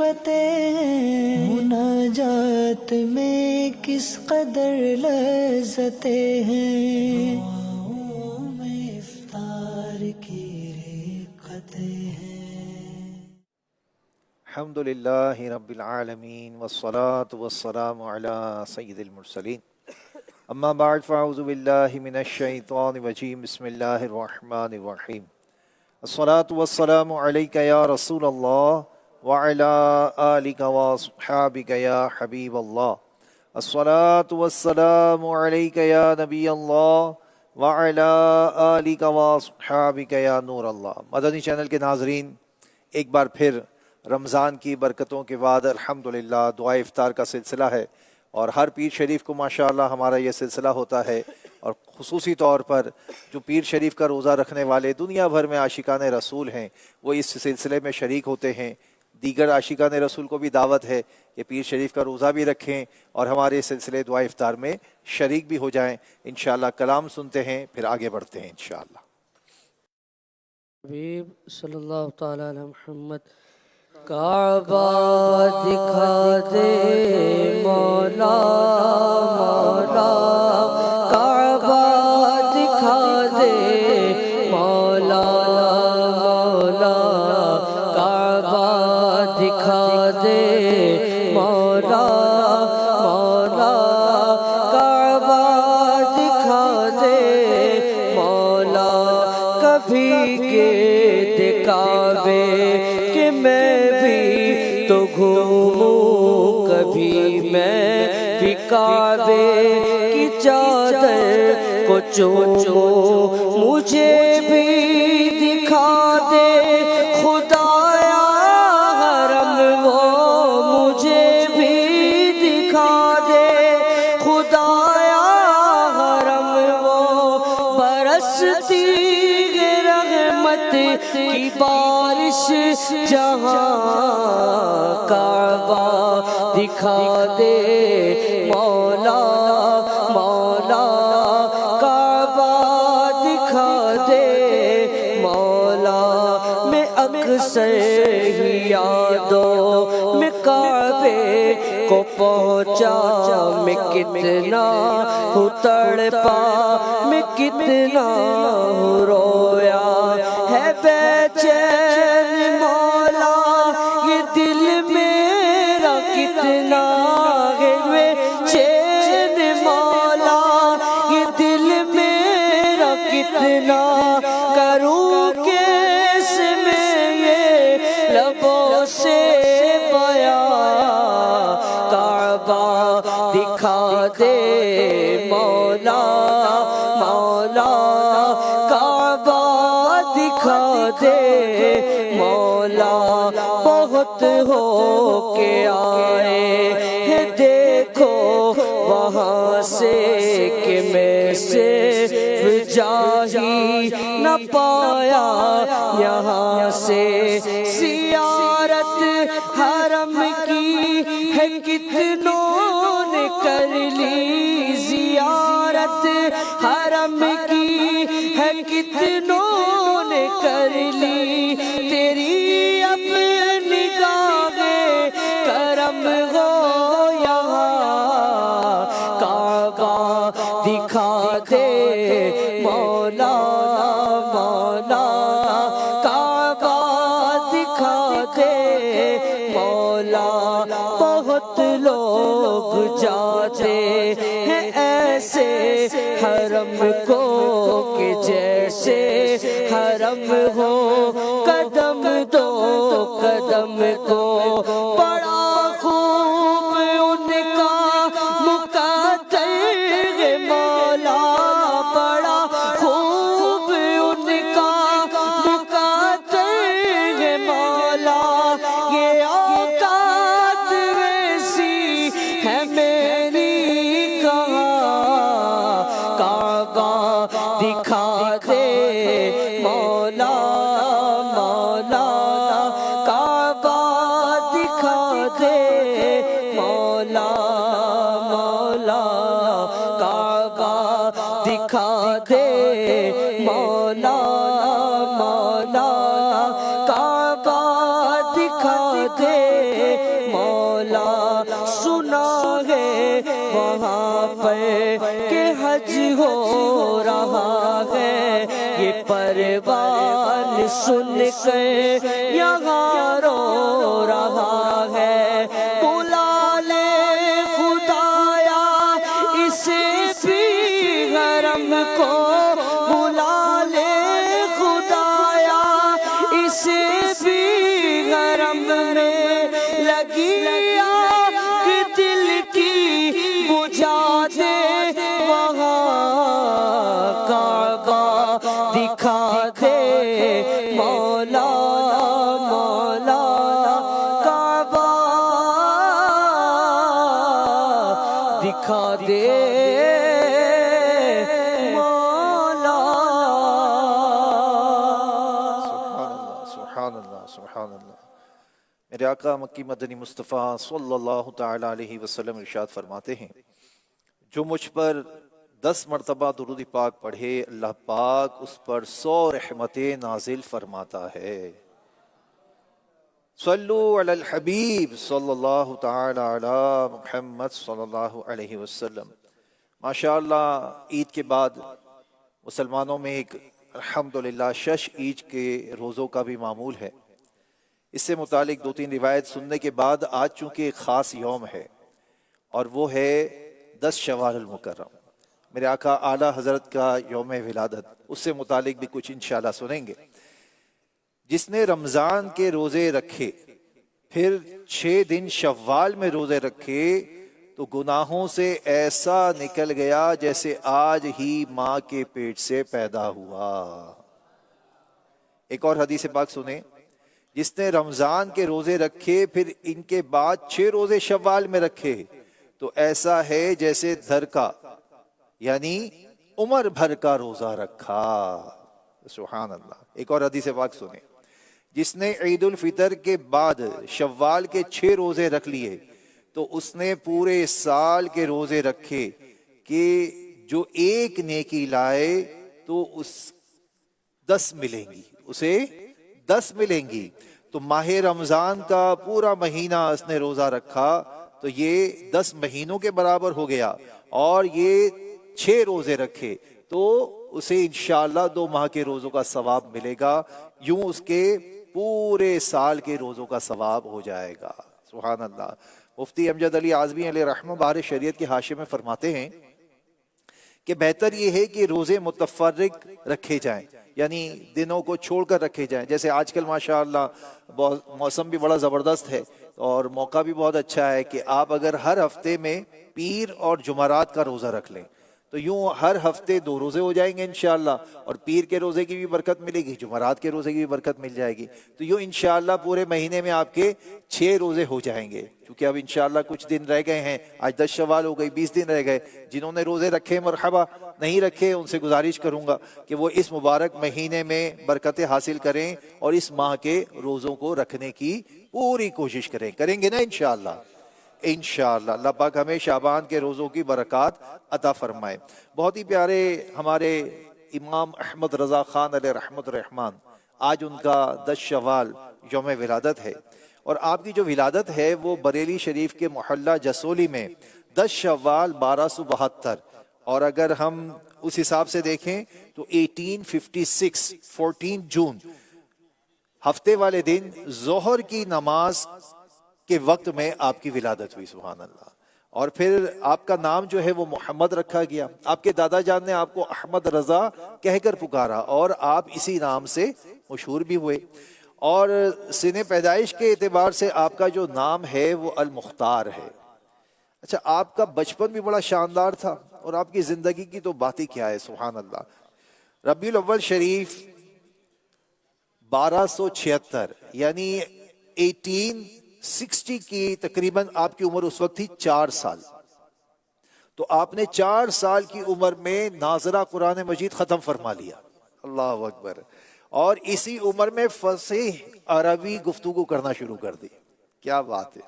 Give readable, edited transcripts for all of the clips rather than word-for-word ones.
فتح ہیں، مناجات میں کس قدر لذتیں ہیں، دعاؤں میں افطار کی رقتیں ہیں۔ الحمد للہ رب العالمین والصلاة والسلام علی سید المرسلین، اما بعد فاعوذ باللہ من الشیطان الرجیم، بسم اللہ الرحمن الرحیم۔ الصلاة والسلام علیک یا رسول اللہ وعلی آلک واصحابک یا حبیب اللہ۔ الصلاة والسلام علیک یا نبی اللہ وعلی آلک واصحابک یا نور اللہ۔ مدنی چینل کے ناظرین، ایک بار پھر رمضان کی برکتوں کے بعد الحمدللہ دعائے افطار کا سلسلہ ہے، اور ہر پیر شریف کو ماشاءاللہ ہمارا یہ سلسلہ ہوتا ہے، اور خصوصی طور پر جو پیر شریف کا روزہ رکھنے والے دنیا بھر میں عاشقان رسول ہیں وہ اس سلسلے میں شریک ہوتے ہیں۔ دیگر عاشقان رسول کو بھی دعوت ہے کہ پیر شریف کا روزہ بھی رکھیں اور ہمارے سلسلے دعائے افطار میں شریک بھی ہو جائیں۔ انشاءاللہ کلام سنتے ہیں، پھر آگے بڑھتے ہیں انشاءاللہ۔ حبیب صلی اللہ تعالیٰ علی محمد۔ کعبہ دکھا دے مولا مولا، کعبہ دکھا دے مولا مولا، کعبہ دکھا دے مولا مولا، کعبہ دکھا دے مولا، کبھی کے کعبے کہ میں بھی تو گھوموں، کبھی میں بھی کعبے کی چادر کو چوموں، مجھے بھی دکھا دے خدایا حرم وہ، مجھے بھی دکھا دے خدایا حرم وہ، برستی رحمت کی بارش جہاں، کعبہ دکھا دے مولا مولا، کعبہ دکھا دے مولا۔ میں اکثر ہی یادوں میں کعبے کو پہنچا، میں کتنا ہوں تڑپا، میں کتنا ہوں رویا، ہے بے چین مولا یہ دل میرا، کتنا ہے بے چین مولا یہ دل میرا، کتنا کروں کیسے میں یہ لبوں سے بیان، کعبہ دکھا دے مولا مولا، کعبہ دکھا دے مولا۔ بہت ہو کے آئے ہیں دیکھو وہاں سے کہ میں صرف جا ہی نہ پایا یہاں سے، زیارت حرم کی ہے کتنوں نے کر لی، زیارت حرم کی ہے کتنوں نے کر لی، تیری اب نگاہ کرم ہو یہاں، کعبہ دکھا دے مولا مولا، کعبہ دکھا دے مولا۔ بہت لوگ جاتے ہیں ایسے حرم کو کہ جیسے حرم ہو، قدم دو قدم کو، بڑا خوب ان کا مقدر ہے مولا، بڑا خوب ان کا مقدر ہے مولا، یہ اوقات ایسی ہے میری کہاں، کعبہ دکھا دے مولا مولا، کعبہ دکھا دے مولا مولا، کعبہ دکھا دے مولا مولا، کعبہ دکھا دے مولا، سنا ہے وہاں پر کہ حج ہو رہا ہے، یہ پروان سن کر یہاں رو رہا ہے، بلا لے خدایا اسے بھی حرم کو، بلا لے خدایا اسے بھی حرم میں، لگی آگ دل کی بجھا دے وہاں، کعبہ دکھا دے مولا مولا، کعبہ دکھا دے مولا۔ سبحان اللہ سبحان اللہ۔ میرے آقا مکی مدنی مصطفیٰ صلی اللہ تعالی علیہ وسلم ارشاد فرماتے ہیں، جو مجھ پر 10 مرتبہ درود پاک پڑھے، اللہ پاک اس پر 100 رحمتیں نازل فرماتا ہے۔ صلو علی الحبیب صلی اللہ تعالی علی محمد صلی اللہ علیہ وسلم۔ ماشاءاللہ عید کے بعد مسلمانوں میں ایک الحمدللہ شش عید کے روزوں کا بھی معمول ہے۔ اس سے متعلق 2-3 روایت سننے کے بعد آج چونکہ ایک خاص یوم ہے اور وہ ہے 10 شوال المکرم، میرے آقا اعلیٰ حضرت کا یوم ولادت، اس سے متعلق بھی کچھ انشاءاللہ سنیں گے۔ جس نے رمضان کے روزے رکھے پھر 6 دن شوال میں روزے رکھے تو گناہوں سے ایسا نکل گیا جیسے آج ہی ماں کے پیٹ سے پیدا ہوا۔ ایک اور حدیث پاک سنیں، جس نے رمضان کے روزے رکھے پھر ان کے بعد 6 روزے شوال میں رکھے تو ایسا ہے جیسے دھر کا یعنی عمر بھر کا روزہ رکھا۔ سبحان اللہ۔ ایک اور حدیث پاک سنیں، جس نے عید الفطر کے بعد شوال کے 6 روزے رکھ لیے تو اس نے پورے سال کے روزے رکھے کہ جو ایک نیکی لائے تو اس 10 ملیں گی، اسے 10 ملیں گی۔ تو ماہ رمضان کا پورا مہینہ اس نے روزہ رکھا تو یہ 10 مہینوں کے برابر ہو گیا، اور یہ 6 روزے رکھے تو اسے انشاءاللہ 2 ماہ کے روزوں کا ثواب ملے گا، یوں اس کے پورے سال کے روزوں کا ثواب ہو جائے گا۔ سبحان اللہ۔ مفتی امجد علی اعظمی علیہ رحمہ بہار شریعت کے حاشیے میں فرماتے ہیں کہ بہتر یہ ہے کہ روزے متفرق رکھے جائیں، یعنی دنوں کو چھوڑ کر رکھے جائیں۔ جیسے آج کل ماشاءاللہ موسم بھی بڑا زبردست ہے اور موقع بھی بہت اچھا ہے کہ آپ اگر ہر ہفتے میں پیر اور جمعرات کا روزہ رکھ لیں تو یوں ہر ہفتے 2 روزے ہو جائیں گے انشاءاللہ، اور پیر کے روزے کی بھی برکت ملے گی، جمعرات کے روزے کی بھی برکت مل جائے گی، تو یوں انشاءاللہ پورے مہینے میں آپ کے 6 روزے ہو جائیں گے۔ کیونکہ اب انشاءاللہ کچھ دن رہ گئے ہیں، آج 10 شوال ہو گئی، 20 دن رہ گئے۔ جنہوں نے روزے رکھے مرحبا، نہیں رکھے ان سے گزارش کروں گا کہ وہ اس مبارک مہینے میں برکتیں حاصل کریں اور اس ماہ کے روزوں کو رکھنے کی پوری کوشش کریں گے نا انشاءاللہ۔ انشاءاللہ اللہ پاک ہمیں شعبان کے روزوں کی برکات عطا فرمائے۔ بہت ہی پیارے ہمارے امام احمد رضا خان علیہ رحمت الرحمن، آج ان کا 10 شوال یوم ولادت ہے، اور آپ کی جو ولادت ہے وہ بریلی شریف کے محلہ جسولی میں 10 شوال 1272، اور اگر ہم اس حساب سے دیکھیں تو 1856 14 جون ہفتے والے دن ظہر کی نماز کے وقت میں آپ کی ولادت ہوئی۔ سبحان اللہ۔ اور پھر آپ کا نام جو ہے وہ محمد رکھا گیا، آپ کے دادا جان نے آپ کو احمد رضا کہہ کر پکارا اور آپ اسی نام سے مشہور بھی ہوئے، اور سن پیدائش کے اعتبار سے آپ کا جو نام ہے وہ المختار ہے۔ اچھا، آپ کا بچپن بھی بڑا شاندار تھا اور آپ کی زندگی کی تو بات ہی کیا ہے۔ سبحان اللہ۔ ربیع الاول شریف 1276 یعنی 1860 کی تقریباً آپ کی عمر اس وقت تھی 4 سال، تو آپ نے 4 سال کی عمر میں ناظرہ قرآن مجید ختم فرما لیا۔ اللہ اکبر۔ اور اسی عمر میں فصیح عربی گفتگو کرنا شروع کر دی۔ کیا بات ہے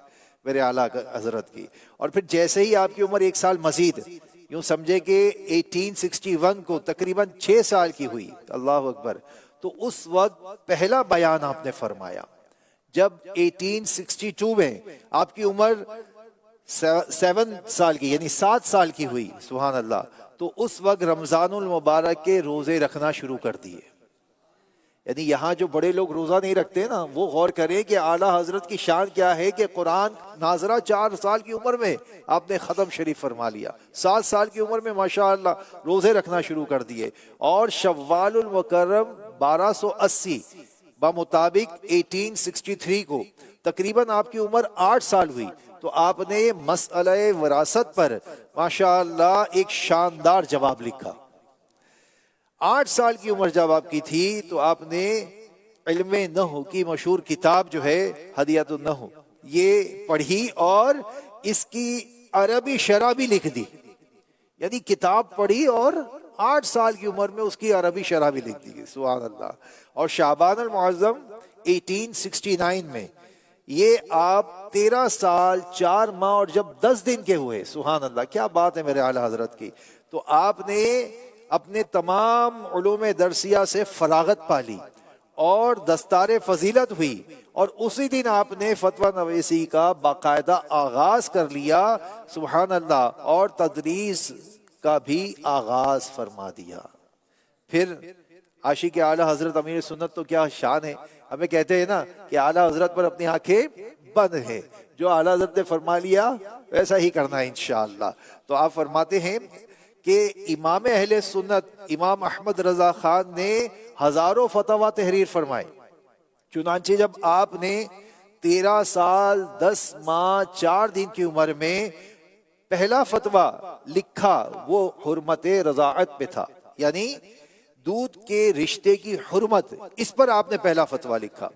میرے اعلیٰ حضرت کی۔ اور پھر جیسے ہی آپ کی عمر 1 سال مزید، یوں سمجھے کہ 1861 کو تقریباً 6 سال کی ہوئی، اللہ اکبر، تو اس وقت پہلا بیان آپ نے فرمایا جب 1862 میں آپ کی عمر 7 سال کی یعنی 7 سال کی ہوئی، سبحان اللہ، تو اس وقت رمضان المبارک کے روزے رکھنا شروع کر دیے۔ یعنی یہاں جو بڑے لوگ روزہ نہیں رکھتے نا، وہ غور کریں کہ اعلیٰ حضرت کی شان کیا ہے کہ قرآن نازلہ 4 سال کی عمر میں آپ نے ختم شریف فرما لیا، 7 سال کی عمر میں ماشاءاللہ روزے رکھنا شروع کر دیے، اور شوال المکرم 1280 بمطابق 1863 کو تقریباً آپ کی عمر 8 سال ہوئی، تو آپ نے مسئلہ وراثت پر ماشاءاللہ ایک شاندار جواب لکھا۔ 8 سال کی عمر جب آپ کی تھی تو آپ نے علم نحو کی مشہور کتاب جو ہے ہدیۃ النحو یہ پڑھی اور اس کی عربی شرح بھی لکھ دی۔ یعنی کتاب پڑھی اور 8 سال کی عمر میں اس کی عربی شرح بھی لکھ دی، سبحان اللہ۔ اور شعبان المعظم 1869 میں یہ آپ 13 سال 4 ماہ اور جب 10 دن کے ہوئے، سبحان اللہ، کیا بات ہے میرے اعلیٰ حضرت کی، تو آپ نے اپنے تمام علوم درسیہ سے فراغت پالی اور دستار فضیلت ہوئی، اور اسی دن آپ نے فتویٰ نویسی کا باقاعدہ آغاز کر لیا، سبحان اللہ، اور تدریس کا بھی آغاز فرما دیا۔ پھر عاشق اعلیٰ حضرت امیر سنت تو کیا شان ہے، ہمیں کہتے ہیں نا کہ اعلیٰ حضرت پر اپنی آنکھیں بند ہیں، جو اعلیٰ حضرت نے فرما لیا ویسا ہی کرنا ہے انشاءاللہ۔ تو آپ فرماتے ہیں کہ امام اہل سنت امام احمد رضا خان نے ہزاروں فتویٰ تحریر فرمائے، چنانچہ جب آپ نے 13 سال 10 ماہ 4 دن کی عمر میں پہلا فتویٰ لکھا وہ حرمت رضاعت پہ تھا، یعنی دودھ کے رشتے کی حرمت، اس پر آپ نے پہلا فتویٰ لکھا۔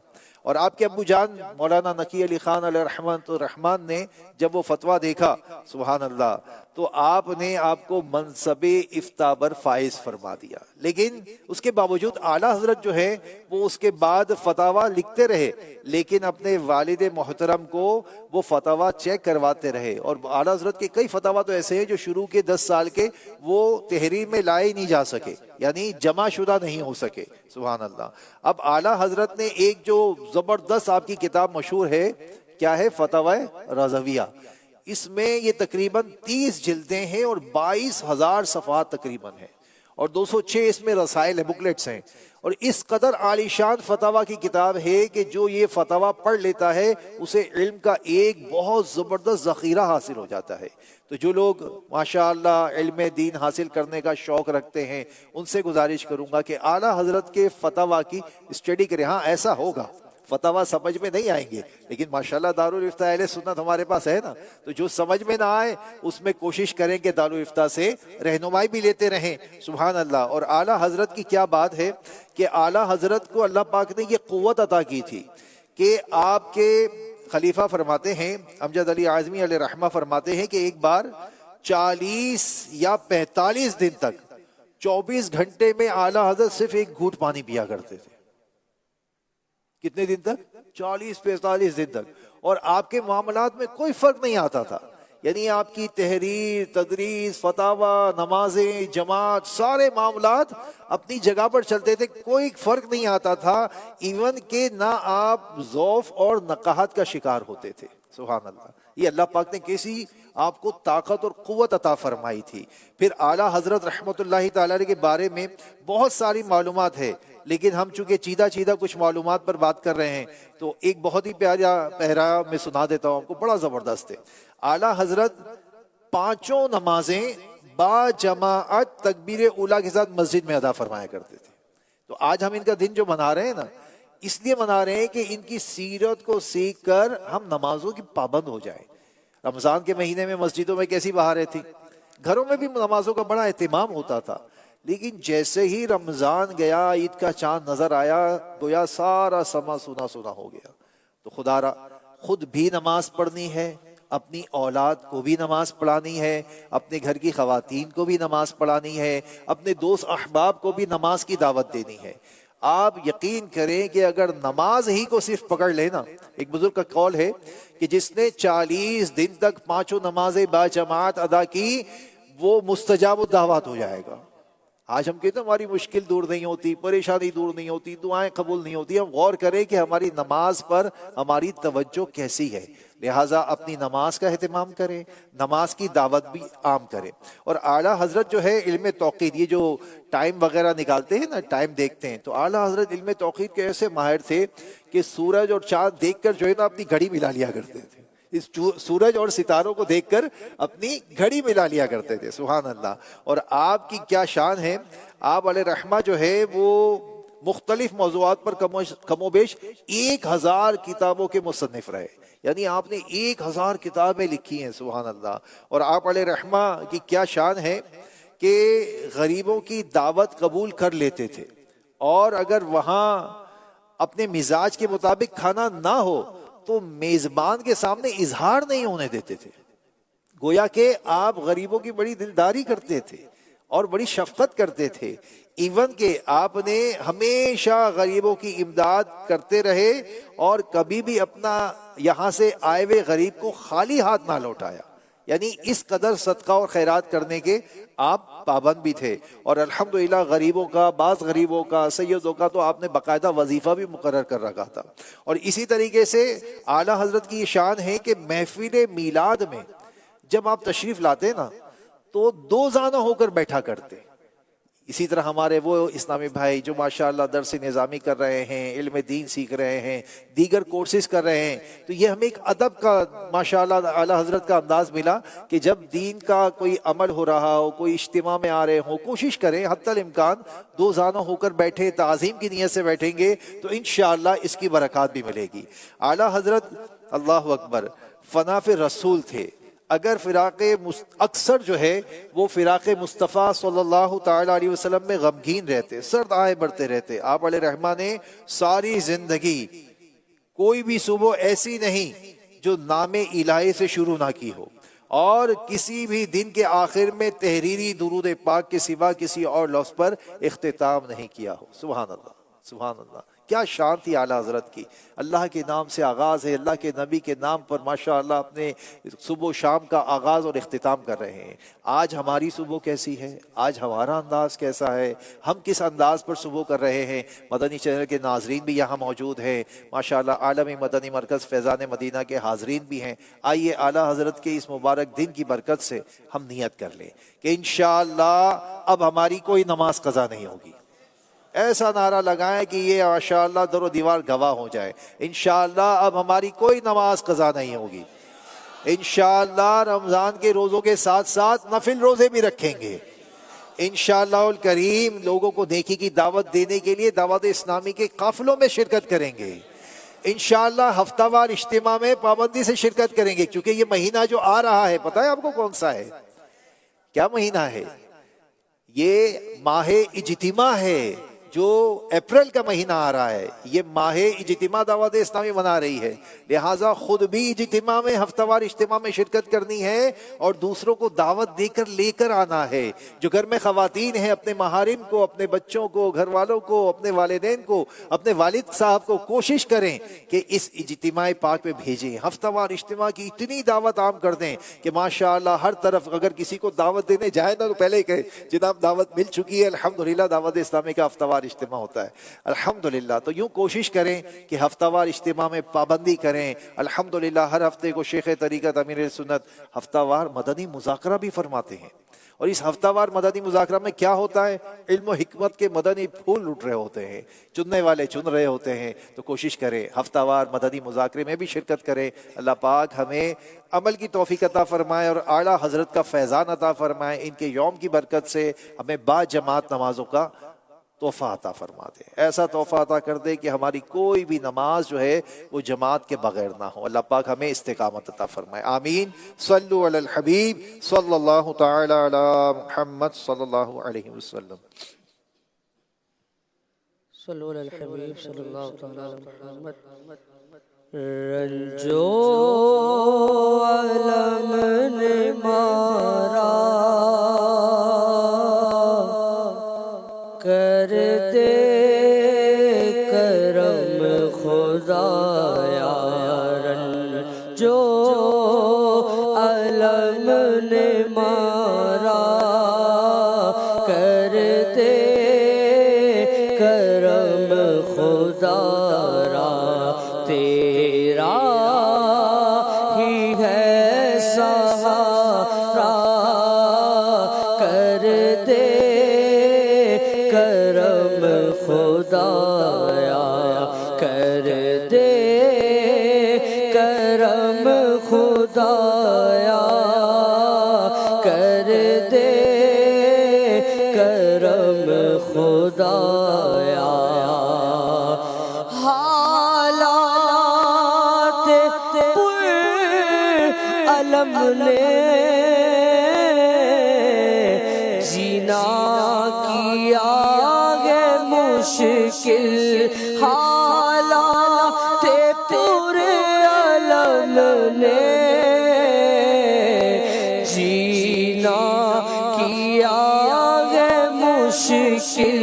اور آپ کے ابو جان مولانا نقی علی خان علیہ رحمت الرحمن نے جب وہ فتویٰ دیکھا، سبحان اللہ، تو آپ نے آپ کو منصب افتاء پر فائز فرما دیا۔ لیکن اس کے باوجود اعلیٰ حضرت جو ہے وہ اس کے بعد فتاویٰ لکھتے رہے، لیکن اپنے والد محترم کو وہ فتاویٰ چیک کرواتے رہے، اور اعلیٰ حضرت کے کئی فتاویٰ تو ایسے ہیں جو شروع کے 10 سال کے وہ تحریر میں لائے نہیں جا سکے، یعنی جمع شدہ نہیں ہو سکے، سبحان اللہ۔ اب اعلیٰ حضرت نے ایک جو زبردست آپ کی کتاب مشہور ہے، کیا ہے؟ فتاوی رضویہ، اس میں یہ تقریباً 30 جلدیں ہیں اور 22,000 صفحات تقریباً ہیں، اور 206 اس میں رسائل ہیں، بکلیٹس ہیں، اور اس قدر عالی شان فتاویٰ کی کتاب ہے کہ جو یہ فتاویٰ پڑھ لیتا ہے اسے علم کا ایک بہت زبردست ذخیرہ حاصل ہو جاتا ہے۔ تو جو لوگ ماشاءاللہ علم دین حاصل کرنے کا شوق رکھتے ہیں ان سے گزارش کروں گا کہ اعلیٰ حضرت کے فتاویٰ کی اسٹڈی کریں۔ ہاں ایسا ہوگا فتاویٰ سمجھ میں نہیں آئیں گے، لیکن ماشاءاللہ دارالفتاء اہل سنت ہمارے پاس ہے نا، تو جو سمجھ میں نہ آئے اس میں کوشش کریں کہ دارالفتاء سے رہنمائی بھی لیتے رہیں، سبحان اللہ۔ اور اعلیٰ حضرت کی کیا بات ہے کہ اعلیٰ حضرت کو اللہ پاک نے یہ قوت عطا کی تھی کہ آپ کے خلیفہ فرماتے ہیں، امجد علی اعظمی علیہ رحمہ فرماتے ہیں کہ ایک بار 40 یا 45 دن تک 24 گھنٹے میں اعلیٰ حضرت صرف ایک گھونٹ پانی پیا کرتے تھے۔ کتنے دن تک؟ 40-45 دن تک، اور آپ کے معاملات میں کوئی فرق نہیں آتا تھا، یعنی آپ کی تحریر، تدریس، فتاویٰ، نمازیں، جماعت، سارے معاملات اپنی جگہ پر چلتے تھے، کوئی فرق نہیں آتا تھا، ایون کہ نہ آپ ضعف اور نقاہت کا شکار ہوتے تھے، سبحان اللہ۔ یہ اللہ پاک نے کیسی آپ کو طاقت اور قوت عطا فرمائی تھی۔ پھر اعلیٰ حضرت رحمت اللہ تعالی علیہ کے بارے میں بہت ساری معلومات ہے، لیکن ہم چونکہ چیدہ کچھ معلومات پر بات کر رہے ہیں تو ایک بہت ہی پیارا پہرا میں سنا دیتا ہوں آپ کو، بڑا زبردست ہے۔ اعلیٰ حضرت 5 نمازیں با جماعت تکبیر اولیٰ کے ساتھ مسجد میں ادا فرمایا کرتے تھے۔ تو آج ہم ان کا دن جو منا رہے ہیں نا، اس لیے منا رہے ہیں کہ ان کی سیرت کو سیکھ کر ہم نمازوں کی پابند ہو جائیں۔ رمضان کے مہینے میں مسجدوں میں کیسی بہاریں تھی، گھروں میں بھی نمازوں کا بڑا اہتمام ہوتا تھا، لیکن جیسے ہی رمضان گیا، عید کا چاند نظر آیا، گویا سارا سما سونا سونا ہو گیا۔ تو خدا را خود بھی نماز پڑھنی ہے، اپنی اولاد کو بھی نماز پڑھانی ہے، اپنے گھر کی خواتین کو بھی نماز پڑھانی ہے، اپنے دوست احباب کو بھی نماز کی دعوت دینی ہے۔ آپ یقین کریں کہ اگر نماز ہی کو صرف پکڑ لینا، ایک بزرگ کا قول ہے کہ جس نے 40 دن تک 5 نمازیں با جماعت ادا کی وہ مستجاب الدعوات ہو جائے گا۔ آج ہم کہتے ہیں ہماری مشکل دور نہیں ہوتی، پریشانی دور نہیں ہوتی، دعائیں قبول نہیں ہوتی. ہم غور کریں کہ ہماری نماز پر ہماری توجہ کیسی ہے. لہٰذا اپنی نماز کا اہتمام کریں، نماز کی دعوت بھی عام کریں. اور اعلیٰ حضرت جو ہے علم توقید، یہ جو ٹائم وغیرہ نکالتے ہیں نا، ٹائم دیکھتے ہیں، تو اعلیٰ حضرت علم توقید کے ایسے ماہر تھے کہ سورج اور چاند دیکھ کر جو ہے نا اپنی گھڑی ملا لیا کرتے تھے. اس سورج اور ستاروں کو دیکھ کر اپنی گھڑی ملا لیا کرتے تھے. سبحان اللہ. اور آپ کی کیا شان ہے. آپ علیہ رحمہ جو ہے وہ مختلف موضوعات پر کم و بیش 1000 کتابوں کے مصنف رہے. یعنی آپ نے 1000 کتابیں لکھی ہیں. سبحان اللہ. اور آپ علیہ رحمہ کی کیا شان ہے کہ غریبوں کی دعوت قبول کر لیتے تھے، اور اگر وہاں اپنے مزاج کے مطابق کھانا نہ ہو تو میزبان کے سامنے اظہار نہیں ہونے دیتے تھے. گویا کہ آپ غریبوں کی بڑی دلداری کرتے تھے اور بڑی شفقت کرتے تھے. ایون کہ آپ نے ہمیشہ غریبوں کی امداد کرتے رہے اور کبھی بھی اپنا یہاں سے آئے ہوئے غریب کو خالی ہاتھ نہ لوٹایا. یعنی اس قدر صدقہ اور خیرات کرنے کے آپ پابند بھی تھے. اور الحمدللہ غریبوں کا، بعض غریبوں کا، سیدوں کا تو آپ نے باقاعدہ وظیفہ بھی مقرر کر رکھا تھا. اور اسی طریقے سے اعلیٰ حضرت کی یہ شان ہے کہ محفل میلاد میں جب آپ تشریف لاتے نا تو 2 زانہ ہو کر بیٹھا کرتے. اسی طرح ہمارے وہ اسلامی بھائی جو ماشاءاللہ درس نظامی کر رہے ہیں، علم دین سیکھ رہے ہیں، دیگر کورسز کر رہے ہیں، تو یہ ہمیں ایک ادب کا ماشاءاللہ اعلیٰ حضرت کا انداز ملا کہ جب دین کا کوئی عمل ہو رہا ہو، کوئی اجتماع میں آ رہے ہوں، کوشش کریں حتی الامکان 2 زانوں ہو کر بیٹھے، تعظیم کی نیت سے بیٹھیں گے تو انشاءاللہ اس کی برکات بھی ملے گی. اعلیٰ حضرت اللہ اکبر فنا فی رسول تھے. اگر اکثر جو ہے وہ فراق مصطفیٰ صلی اللہ تعالی علیہ وسلم میں غمگین رہتے، سرد آئے بڑھتے رہتے. آپ علیہ رحمہ نے ساری زندگی کوئی بھی صبح ایسی نہیں جو نام الہی سے شروع نہ کی ہو، اور کسی بھی دن کے آخر میں تحریری درود پاک کے سوا کسی اور لفظ پر اختتام نہیں کیا ہو. سبحان اللہ. سبحان اللہ. کیا شان تھی اعلیٰ حضرت کی. اللہ کے نام سے آغاز ہے، اللہ کے نبی کے نام پر ماشاءاللہ اپنے صبح و شام کا آغاز اور اختتام کر رہے ہیں. آج ہماری صبح کیسی ہے، آج ہمارا انداز کیسا ہے، ہم کس انداز پر صبح کر رہے ہیں. مدنی چینل کے ناظرین بھی یہاں موجود ہیں، ماشاءاللہ عالمی مدنی مرکز فیضان مدینہ کے حاضرین بھی ہیں. آئیے اعلیٰ حضرت کے اس مبارک دن کی برکت سے ہم نیت کر لیں کہ انشاءاللہ اب ہماری کوئی نماز قضا نہیں ہوگی. ایسا نعرہ لگائیں کہ یہ ماشاءاللہ در و دیوار گواہ ہو جائے. انشاءاللہ اب ہماری کوئی نماز قضا نہیں ہوگی. انشاءاللہ رمضان کے روزوں کے ساتھ ساتھ نفل روزے بھی رکھیں گے. انشاءاللہ الکریم لوگوں کو نیکی کی دعوت دینے کے لیے دعوت اسلامی کے قافلوں میں شرکت کریں گے. انشاءاللہ ہفتہ وار اجتماع میں پابندی سے شرکت کریں گے. کیونکہ یہ مہینہ جو آ رہا ہے پتہ ہے آپ کو کون سا ہے؟ کیا مہینہ ہے؟ یہ ماہ اجتماع ہے جو اپریل کا مہینہ آ رہا ہے. یہ ماہ اجتماع دعوت اسلامی بنا رہی ہے. لہٰذا خود بھی اجتماع میں ہفتہ وار اجتماع میں شرکت کرنی ہے اور دوسروں کو دعوت دے کر لے کر آنا ہے. جو گھر میں خواتین ہیں اپنے محارم کو، اپنے بچوں کو، گھر والوں کو، اپنے والدین کو، اپنے والد صاحب کو کوشش کریں کہ اس اجتماع پاک میں بھیجیں. ہفتہ وار اجتماع کی اتنی دعوت عام کر دیں کہ ماشاءاللہ ہر طرف اگر کسی کو دعوت دینے جائے نا تو پہلے ہی کہے جناب دعوت مل چکی ہے. الحمدللہ دعوت اسلامی کا ہفتہ وار اجتماع ہوتا ہے الحمدللہ. تو یوں کوشش کریں کہ ہفتہ وار اجتماع میں پابندی کریں. الحمدللہ ہر ہفتے کو شیخ طریقت امیر سنت ہفتہ وار مدنی مذاکرہ بھی فرماتے ہیں. اور اس ہفتہ وار مدنی مذاکرہ میں کیا ہوتا ہے؟ علم و حکمت کے مدنی پھول لٹ رہے ہوتے ہیں، چننے والے چن رہے ہوتے ہیں. تو کوشش کریں ہفتہ وار مدنی مذاکرے میں بھی شرکت کریں. اللہ پاک ہمیں عمل کی توفیق عطا فرمائے اور اعلیٰ حضرت کا فیضان عطا فرمائے. ان کے یوم کی برکت سے ہمیں با جماعت نمازوں کا تحفہ عطا فرما دے. ایسا تحفہ عطا کر دے کہ ہماری کوئی بھی نماز جو ہے وہ جماعت کے بغیر نہ ہو. اللہ پاک ہمیں استقامت عطا فرمائے. آمین. صلو علی الحبیب صلی اللہ تعالی علی محمد صلی اللہ علیہ وسلم. صلو علی الحبیب صلی اللہ تعالی علی محمد. رنجو علم نے مارا کر دے کرم خدایا. رنجو علم نے مارا کر دے کرم خدایا کر دے کرم خدایا حالات پر علم نے جینا کیا ہے مشکل حالات پر علم نے جینا کیا ہے مشکل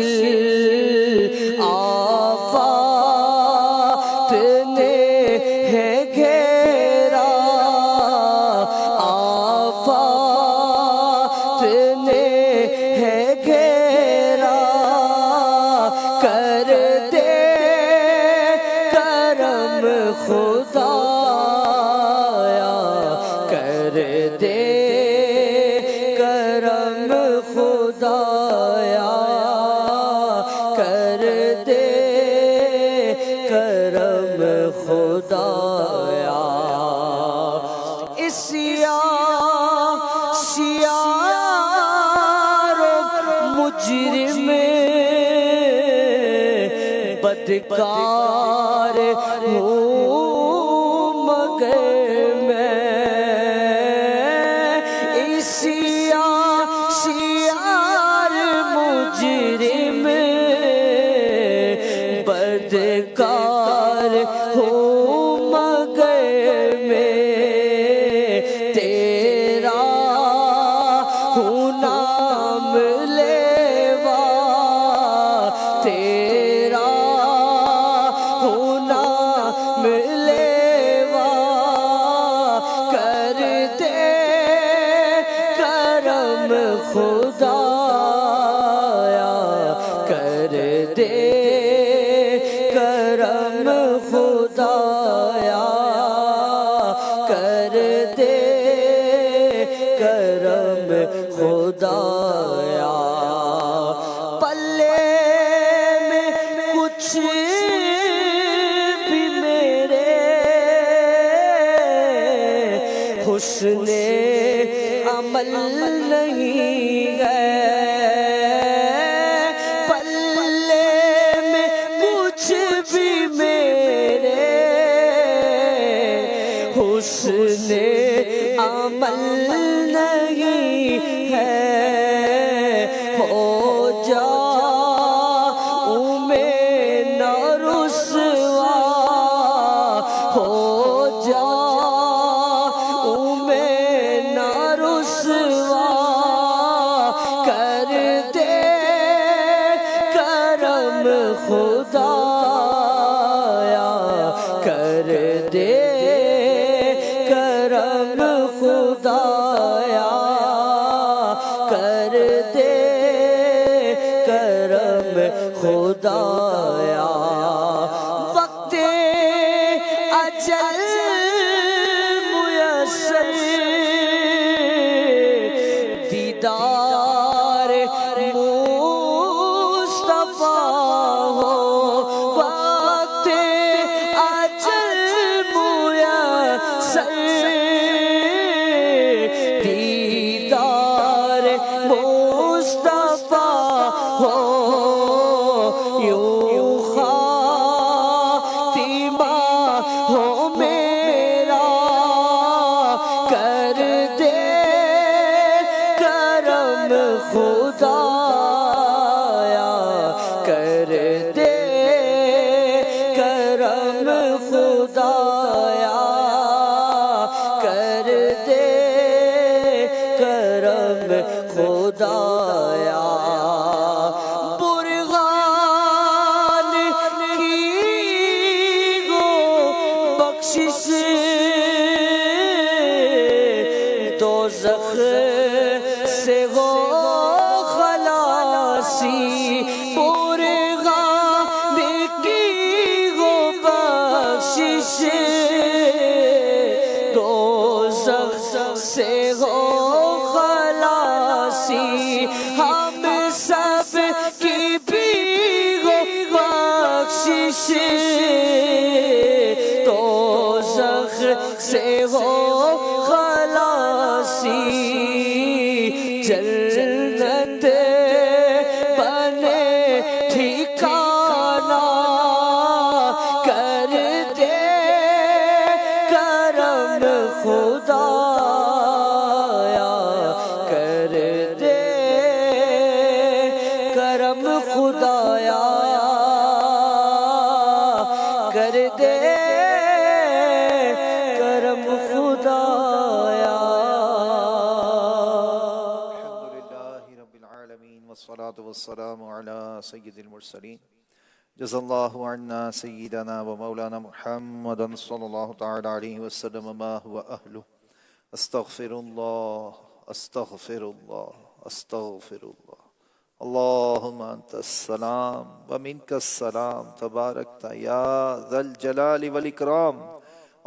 آفات نے ہے گھیرا آفات نے ہے گھیرا کر دے کرم خدایا کر دے کرم خدایا کر دے کرم خدایا سیاہ مجرم بدکار ہوں مگر میں سیاہ مجرم بدکار ہوں مگر میں تیرا ہوں نام لیوا تیرا ہوں نام لیوا کر دے کرم خدایا کر دے کرم خدایا کر دے کرم خدایا پلے میں کچھ بھی میرے حسن عمل نہیں ہے پلے میں کچھ بھی میرے حسن عمل نہیں ہے ہو جاؤں میں نہ رسوا ہو جاؤں میں نہ رسوا کر دے کرم خدایا کر دے کرم خدایا کر دے کرم خدایا وقت اجل میسر دیدار مصطفیٰ ہو وقت اجل میسر دیدار مصطفیٰ ہو یوں خاتمہ ہو میرا کر دے کرم خدایا کر دے کرم خدایا کر دے کرم خدایا برہان کی گو بخشش دوزخ سے ہو خلاصی برہان کی گو بخشش دوزخ سے ہو خلاصی ہم سب کی بھی ہو بخشش دوزخ سے ہو خلاصی جنت بنے ٹھکانہ کر دے کرم خدایا کر دے کرم خدایا کر دے کرم خدایا الحمدللہ رب العالمین والصلاة والسلام علی سید المرسلین جزا اللہ عنا سیدنا و مولانا محمد صلی اللہ تعالی علیہ وسلم ما هو اہلہ استغفر اللہ استغفر اللہ استغفر اللہ اللہم انت السلام ومنک السلام تبارکت یا ذا الجلال والاکرام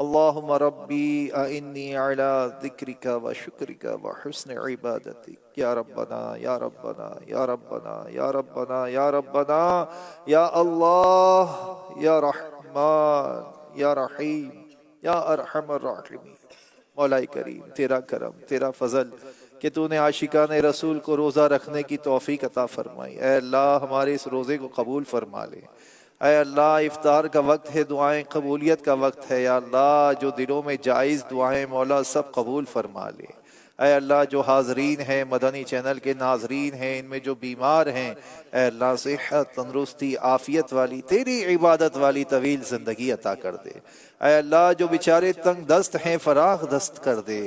اللہم ربی اعنی علی ذکرک و شکرک و حسن عبادتک یا ربنا یا ربنا یا ربنا یا ربنا یا ربنا یا اللہ یا رحمان یا رحیم یا ارحم الراحمین مولا کریم تیرا کرم تیرا فضل کہ تو نے عاشقان رسول کو روزہ رکھنے کی توفیق عطا فرمائی۔ اے اللہ ہمارے اس روزے کو قبول فرما لے۔ اے اللہ افطار کا وقت ہے، دعائیں قبولیت کا وقت ہے، یا اللہ جو دلوں میں جائز دعائیں مولا سب قبول فرما لے۔ اے اللہ جو حاضرین ہیں مدنی چینل کے ناظرین ہیں، ان میں جو بیمار ہیں اے اللہ صحت تندرستی عافیت والی تیری عبادت والی طویل زندگی عطا کر دے۔ اے اللہ جو بیچارے تنگ دست ہیں فراغ دست کر دے۔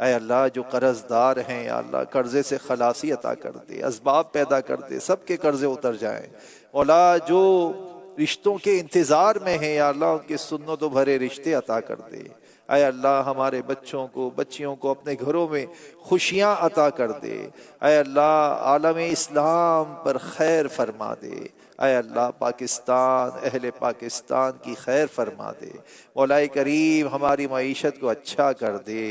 اے اللہ جو قرض دار ہیں یا اللہ قرضے سے خلاصی عطا کر دے، اسباب پیدا کر دے، سب کے قرضے اتر جائیں۔ مولا جو رشتوں کے انتظار میں ہیں یا اللہ ان کے سنتوں بھرے رشتے عطا کر دے۔ اے اللہ ہمارے بچوں کو بچیوں کو اپنے گھروں میں خوشیاں عطا کر دے۔ اے اللہ عالم اسلام پر خیر فرما دے۔ اے اللہ پاکستان اہل پاکستان کی خیر فرما دے۔ مولا کریم ہماری معیشت کو اچھا کر دے۔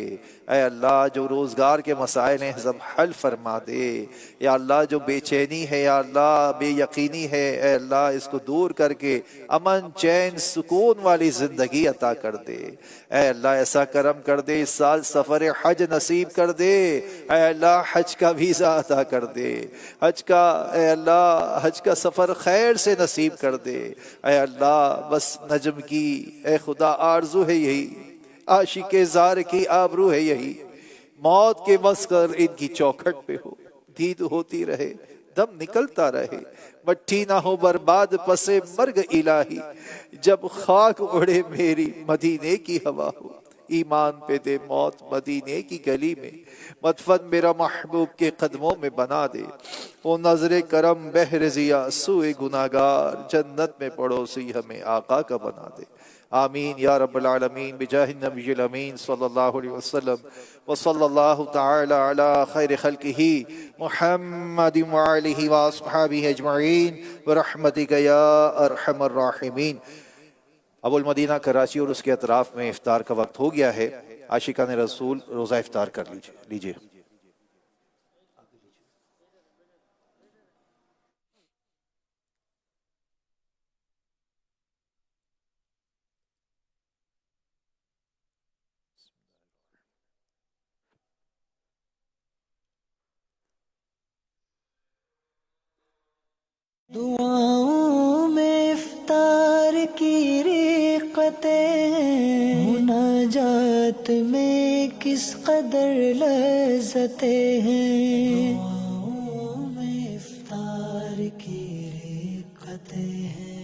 اے اللہ جو روزگار کے مسائل ہیں سب حل فرما دے۔ یا اللہ جو بے چینی ہے یا اللہ بے یقینی ہے اے اللہ اس کو دور کر کے امن چین سکون والی زندگی عطا کر دے۔ اے اللہ ایسا کرم کر دے اس سال سفر حج نصیب کر دے۔ اے اللہ حج کا ویزا عطا کر دے، حج کا اے اللہ حج کا سفر خیر سے نصیب کر دے۔ اے اللہ بس نجم کی اے خدا آرزو ہے یہی، عاشق زار کی آبرو ہے یہی، موت کے مسکر ان کی چوکھٹ پہ ہو، دید ہوتی رہے دم نکلتا رہے، مٹھی نہ ہو برباد پس مرگ الہی، جب خاک اڑے میری مدینے کی ہوا ہو، ایمان پہ دے موت مدینے کی گلی میں، مدفن میرا محبوب کے قدموں میں بنا دے، وہ نظر کرم بحر ضیا سوئے گناہگار، جنت میں پڑوسی ہمیں آقا کا بنا دے۔ آمین یا رب العالمین بجاہ النبی الامین صلی اللہ علیہ وسلم وصلی اللہ تعالی علی خیر خلقہ محمد وآلہ واصحابہ اجمعین برحمتک یا ارحم الراحمین۔ ابو المدینہ کراچی اور اس کے اطراف میں افطار کا وقت ہو گیا ہے، عاشقان رسول روزہ افطار کر لیجئے۔ دعاؤں میں افطار کی رقطیں، مناجات میں کس قدر لذتیں ہیں، دعاؤں میں افطار کی رقطیں ہیں۔